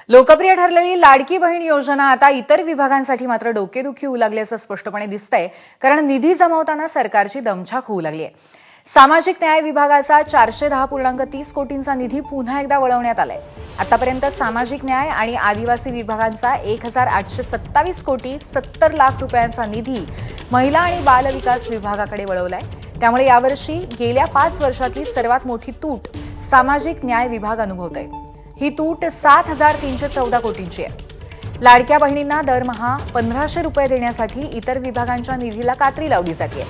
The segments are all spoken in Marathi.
लोकप्रिय ठरलेली लाडकी बहीण योजना आता इतर विभागांसाठी मात्र डोकेदुखी होऊ लागल्याचं स्पष्टपणे दिसतंय, कारण निधी जमवताना सरकारची दमछाक होऊ लागली आहे। सामाजिक न्याय विभागाचा 410.30 कोटींचा निधी पुन्हा एकदा वळवण्यात आलाय। आतापर्यंत सामाजिक न्याय आणि आदिवासी विभागांचा 1827 कोटी 70 लाख रुपयांचा निधी महिला आणि बाल विकास विभागाकडे वळवलाय। त्यामुळे यावर्षी गेल्या 5 वर्षातली सर्वात मोठी तूट सामाजिक न्याय विभाग अनुभवतोय। ही तूट 7,314 कोटींची आहे। लाडक्या बहिणींना दरमहा 1,500 रुपये देण्यासाठी इतर विभागांच्या निधीला कात्री लावली जाते।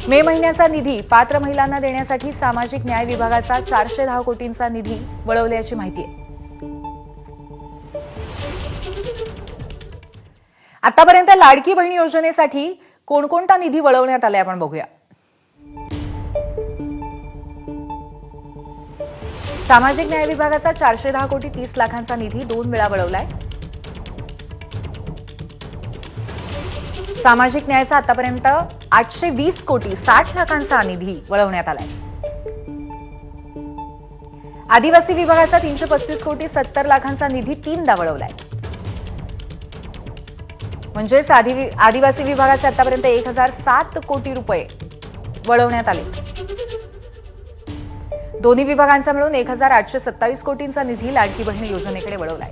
मे महिन्याचा निधी पात्र महिलांना देण्यासाठी सामाजिक न्याय विभागाचा 410 कोटींचा निधी वळवल्याची माहिती आहे। आतापर्यंत लाडकी बहीण योजनेसाठी कोणकोणता निधी वळवण्यात आलाय आपण बघूया। सामाजिक न्याय विभागाचा 410 कोटी 30 लाखांचा निधी 2 वेळा वळवलाय। सामाजिक न्यायाचा आतापर्यंत 820 कोटी 60 लाखांचा निधी वळवण्यात आलाय। आदिवासी विभागाचा 335 कोटी 70 लाखांचा निधी 3दा वळवलाय। म्हणजेच आदिवासी विभागाचे आतापर्यंत 1007 कोटी रुपये वळवण्यात आले। दोन्ही विभागांचा मिळून 1827 कोटींचा निधी लाडकी बहीण योजनेकडे वळवलाय।